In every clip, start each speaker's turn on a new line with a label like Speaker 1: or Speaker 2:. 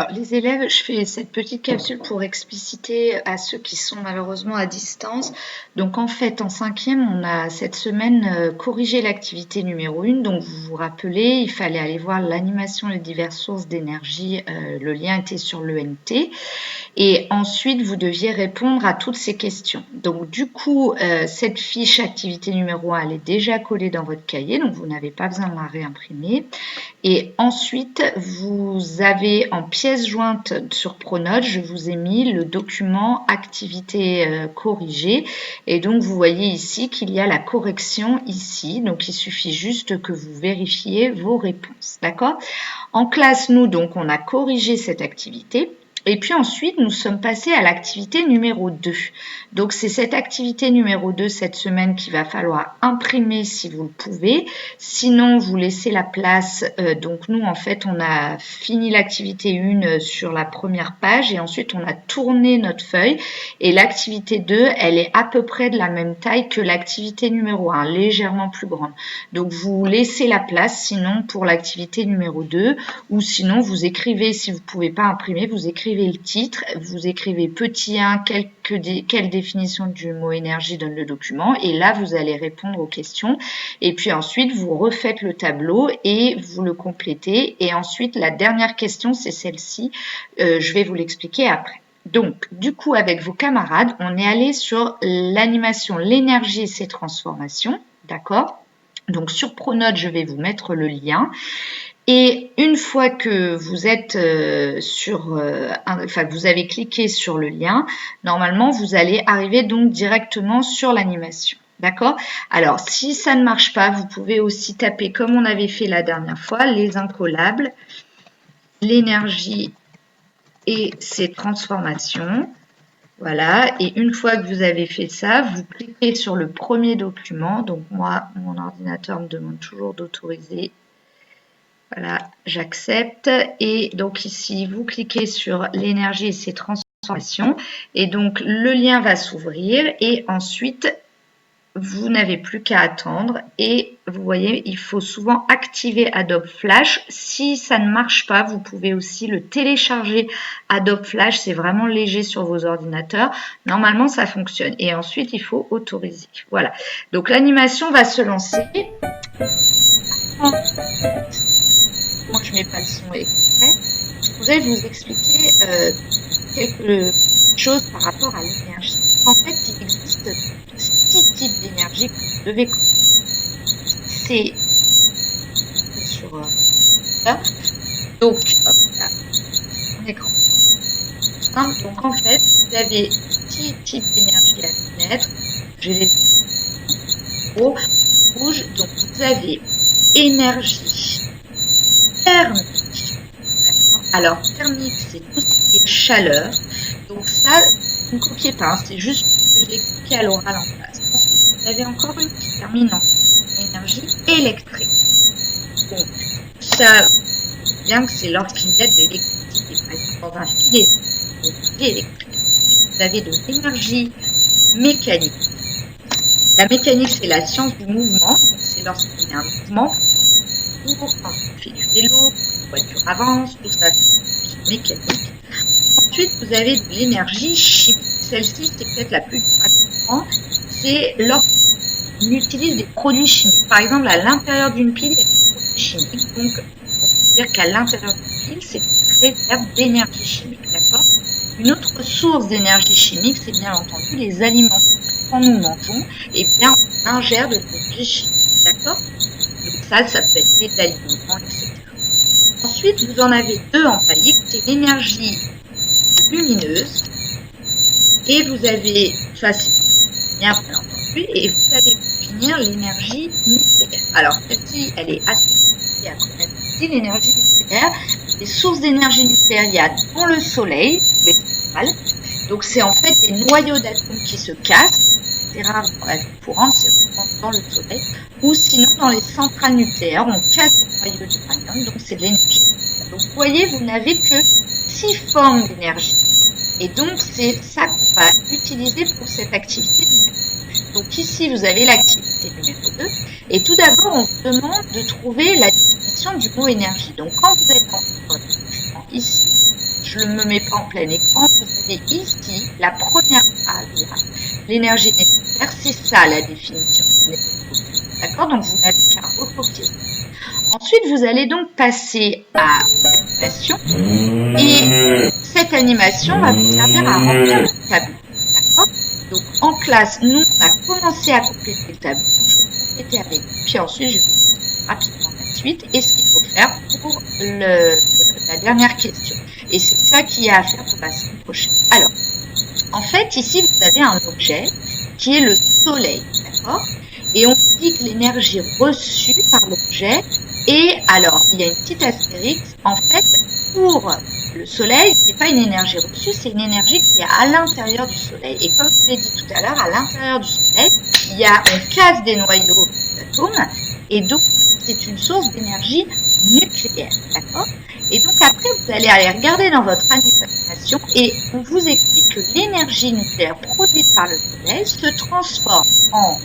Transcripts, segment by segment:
Speaker 1: Alors, les élèves, je fais cette petite capsule pour expliciter à ceux qui sont malheureusement à distance. Donc en fait, en cinquième, on a cette semaine corrigé l'activité numéro 1. Donc vous vous rappelez, il fallait aller voir l'animation des diverses sources d'énergie. Le lien était sur l'ENT. Et ensuite, vous deviez répondre à toutes ces questions. Donc du coup, cette fiche activité numéro 1, elle est déjà collée dans votre cahier. Donc vous n'avez pas besoin de la réimprimer. Et ensuite, vous avez en pièce jointe sur Pronote, je vous ai mis le document activité corrigée. Et donc, vous voyez ici qu'il y a la correction ici. Donc, il suffit juste que vous vérifiez vos réponses. D'accord? En classe, nous, donc, on a corrigé cette activité. Et puis ensuite, nous sommes passés à l'activité numéro 2. Donc, c'est cette activité numéro 2 cette semaine qu'il va falloir imprimer si vous le pouvez. Sinon, vous laissez la place. Donc, nous, en fait, on a fini l'activité 1 sur la première page et ensuite, on a tourné notre feuille. Et l'activité 2, elle est à peu près de la même taille que l'activité numéro 1, légèrement plus grande. Donc, vous laissez la place, sinon, pour l'activité numéro 2. Ou sinon, vous écrivez, si vous ne pouvez pas imprimer, vous écrivez le titre, vous écrivez petit 1, quelle définition du mot énergie donne le document, et là, vous allez répondre aux questions, et puis ensuite, vous refaites le tableau et vous le complétez, et ensuite, la dernière question, c'est celle-ci, je vais vous l'expliquer après. Donc, du coup, avec vos camarades, on est allé sur l'animation, l'énergie et ses transformations, d'accord? Donc, sur Pronote, je vais vous mettre le lien. Et une fois que vous êtes vous avez cliqué sur le lien, normalement, vous allez arriver donc directement sur l'animation. D'accord? Alors, si ça ne marche pas, vous pouvez aussi taper, comme on avait fait la dernière fois, les incollables, l'énergie et ses transformations. Voilà, et une fois que vous avez fait ça, vous cliquez sur le premier document. Donc moi, mon ordinateur me demande toujours d'autoriser. Voilà, j'accepte. Et donc ici, vous cliquez sur l'énergie et ses transformations. Et donc, le lien va s'ouvrir. Et ensuite, vous n'avez plus qu'à attendre. Et vous voyez, il faut souvent activer Adobe Flash. Si ça ne marche pas, vous pouvez aussi le télécharger Adobe Flash. C'est vraiment léger sur vos ordinateurs. Normalement, ça fonctionne. Et ensuite, il faut autoriser. Voilà. Donc, l'animation va se lancer. Moi, je ne mets pas le son exprès. Je voudrais vous expliquer quelque chose par rapport à l'énergie. En fait, il existe 6 types d'énergie que vous devez connaître. C'est sur ça. Donc, là, mon écran. Donc, en fait, vous avez 6 types d'énergie à connaître. Je les rouge. Donc, vous avez énergie thermique. Alors, thermique, c'est tout ce qui est chaleur. Donc ça, vous ne copiez pas, hein, c'est juste ce que j'ai expliqué à l'oral en classe. Ensuite, vous avez encore une qui termine en énergie électrique. Donc, ça, bien que c'est lorsqu'il y a de l'électricité, par exemple dans un filet d'énergie électrique. Ensuite, vous avez de l'énergie mécanique. La mécanique, c'est la science du mouvement. Donc, c'est lorsqu'il y a un mouvement, quand on fait du vélo, la voiture avance, tout ça, c'est mécanique. Ensuite, vous avez de l'énergie chimique. Celle-ci, c'est peut-être la plus dure à comprendre. C'est lorsqu'on utilise des produits chimiques. Par exemple, à l'intérieur d'une pile, il y a des produits chimiques. Donc, on peut dire qu'à l'intérieur d'une pile, c'est une réserve d'énergie chimique. D'accord? Une autre source d'énergie chimique, c'est bien entendu les aliments. Quand nous mangeons, eh bien, on ingère de l'énergie chimique. D'accord? Donc ça peut être des aliments, etc. Ensuite, vous en avez deux employés, c'est l'énergie lumineuse, et vous avez, ça c'est bien entendu, et vous allez finir l'énergie nucléaire. Alors celle-ci, elle est assez compliquée à connaître aussi, l'énergie nucléaire. Les sources d'énergie nucléaire, il y a dans le soleil, donc c'est en fait des noyaux d'atomes qui se cassent, c'est rare dans la vie courante, c'est dans le soleil, ou sinon dans les centrales nucléaires, on casse des noyaux d'uranium, donc c'est de l'énergie nucléaire. Donc vous voyez, vous n'avez que 6 formes d'énergie. Et donc, c'est ça qu'on va utiliser pour cette activité numéro 2. Donc ici, vous avez l'activité numéro 2. Et tout d'abord, on vous demande de trouver la définition du mot énergie. Donc, quand vous êtes dans votre document ici, je ne me mets pas en plein écran. Vous avez ici la première phrase, là. L'énergie nécessaire, c'est ça la définition. D'accord? Donc, vous n'avez qu'à recopier ça. Ensuite, vous allez donc passer à l'animation. Et cette animation va vous servir à remplir le tableau. D'accord? Donc, en classe, nous, on a commencé à compléter le tableau. Je vais compléter avec vous. Puis ensuite, je vais vous dire rapidement la suite et ce qu'il faut faire pour la dernière question. Et c'est ça qu'il y a à faire pour la semaine prochaine. Alors, en fait, ici, vous avez un objet qui est le soleil. D'accord? Et on dit que l'énergie reçue par l'objet est, alors, il y a une petite astérix, en fait, pour le soleil, ce n'est pas une énergie reçue, c'est une énergie qui est à l'intérieur du soleil. Et comme je l'ai dit tout à l'heure, à l'intérieur du soleil, on casse des noyaux d'atomes, et donc c'est une source d'énergie nucléaire. D'accord? Et donc après, vous allez aller regarder dans votre animation et on vous explique que l'énergie nucléaire produite par le soleil se transforme en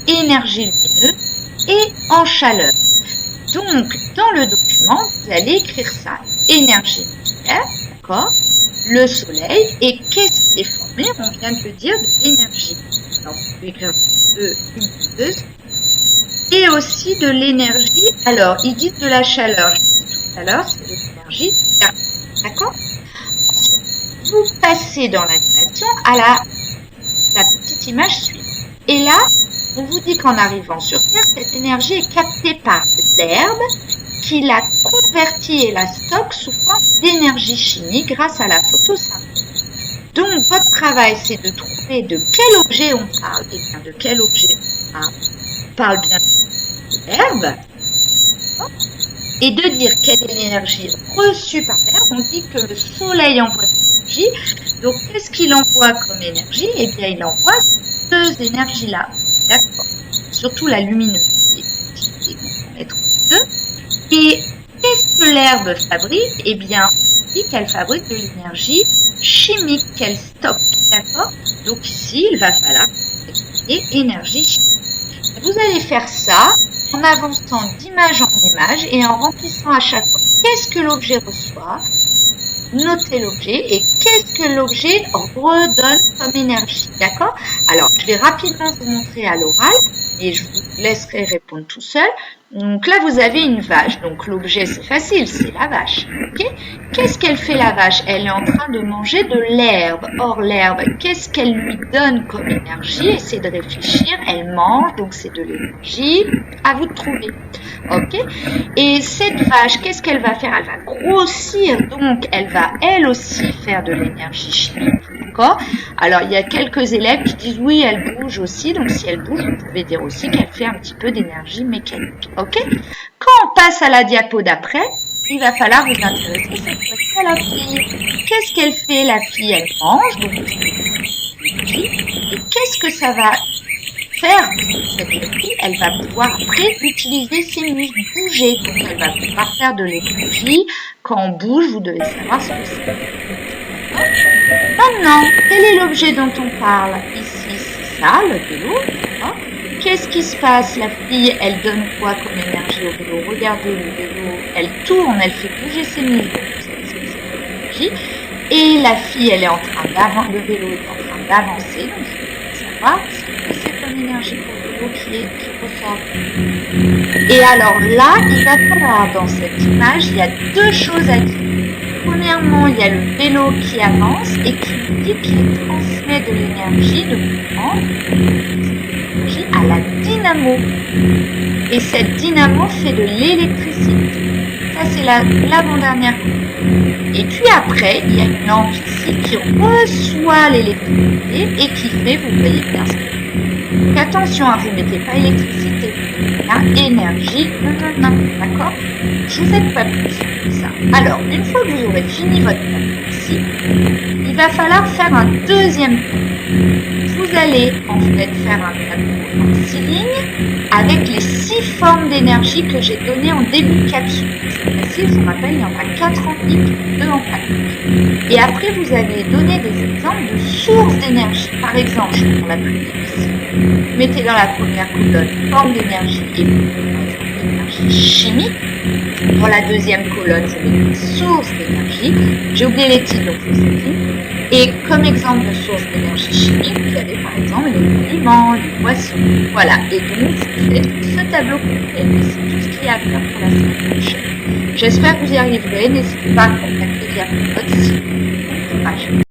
Speaker 1: énergie lumineuse et en chaleur. Donc, dans le document, vous allez écrire ça. Énergie nucléaire, d'accord, le soleil, et qu'est-ce qui est formé? On vient de le dire, de l'énergie. Alors, vous pouvez écrire de lumineuse, et aussi de l'énergie. Alors, ils disent de la chaleur. Je l'ai dit tout à l'heure, c'est de l'énergie thermique, d'accord? Ensuite, vous passez dans l'animation à la petite image suivante. Et là, on vous dit qu'en arrivant sur Terre, cette énergie est captée par l'herbe qui la convertit et la stocke sous forme d'énergie chimique grâce à la photosynthèse. Donc, votre travail, c'est de trouver de quel objet on parle. Et bien, de quel objet on parle? On parle bien de l'herbe. Et de dire quelle est l'énergie reçue par l'herbe. On dit que le soleil envoie de l'énergie. Donc, qu'est-ce qu'il envoie comme énergie? Eh bien, il envoie deux énergies-là. D'accord. Surtout la lumineuse. On va mettre deux. Et qu'est-ce que l'herbe fabrique? Eh bien, on dit qu'elle fabrique de l'énergie chimique qu'elle stocke. D'accord? Donc ici, il va falloir expliquer énergie chimique. Vous allez faire ça en avançant d'image en image et en remplissant à chaque fois qu'est-ce que l'objet reçoit, notez l'objet et qu'est-ce que l'objet redonne comme énergie. D'accord? Alors, je vais rapidement vous montrer à l'oral et je vous laisserai répondre tout seul. Donc là, vous avez une vache. Donc l'objet, c'est facile, c'est la vache. Okay? Qu'est-ce qu'elle fait la vache? Elle est en train de manger de l'herbe. Or, l'herbe, qu'est-ce qu'elle lui donne comme énergie? Essayez de réfléchir. Elle mange, donc c'est de l'énergie. À vous de trouver. Ok? Et cette vache, qu'est-ce qu'elle va faire? Elle va grossir, donc elle va elle aussi faire de l'énergie chimique. D'accord? Alors, il y a quelques élèves qui disent oui, elle bouge aussi. Donc, si elle bouge, vous pouvez dire aussi qu'elle fait un petit peu d'énergie mécanique. Ok? Quand on passe à la diapo d'après, il va falloir vous intéresser cette fois-ci à la fille. Qu'est-ce qu'elle fait, la fille? Elle mange, donc et qu'est-ce que ça va faire cette énergie? Elle va pouvoir après utiliser ses muscles, bouger. Donc, elle va pouvoir faire de l'énergie. Quand on bouge, vous devez savoir ce que c'est. Maintenant, quel est l'objet dont on parle? Ici, c'est ça, le vélo. Qu'est-ce qui se passe? La fille, elle donne quoi comme énergie au vélo? Regardez, le vélo, elle tourne, elle fait bouger ses muscles. Vous savez ce que c'est l'énergie. Et la fille, elle est en train d'avancer, le vélo est en train d'avancer. Donc, il faut savoir ce que c'est comme énergie pour le vélo qui ressort. Et alors là, il va falloir, dans cette image, il y a deux choses à dire. Premièrement, il y a le vélo qui avance et qui nous dit qu'il transmet de l'énergie de mouvement à la dynamo. Et cette dynamo fait de l'électricité. Ça, c'est l'avant-dernière colonne. Et puis après, il y a une lampe ici qui reçoit l'électricité et qui fait, vous voyez bien ce que c'est. Donc attention, vous ne mettez pas électricité, vous mettez énergie, d'accord? Je vous aide pas plus que ça. Alors, une fois que vous aurez fini votre tableau ici, il va falloir faire un deuxième tableau. Vous allez en fait faire un tableau en 6 lignes avec les 6 formes d'énergie que j'ai données en début de capsule. C'est facile, je vous rappelle, il y en a 4 en pique, 2 en plaque. Et après, vous allez donner des exemples de sources d'énergie. Par exemple, je prends la pluie ici. Mettez dans la première colonne forme d'énergie et par exemple l'énergie chimique. Dans la deuxième colonne, je mets des sources d'énergie. J'ai oublié les titres, donc je vous ai dit. Et comme exemple de sources d'énergie chimique, vous avez par exemple les aliments, les boissons. Voilà. Et donc, vous faites ce tableau complet. Et c'est tout ce qu'il y a à faire pour la semaine prochaine. J'espère que vous y arriverez. N'hésitez pas à contacter via vos notes si vous avez courage.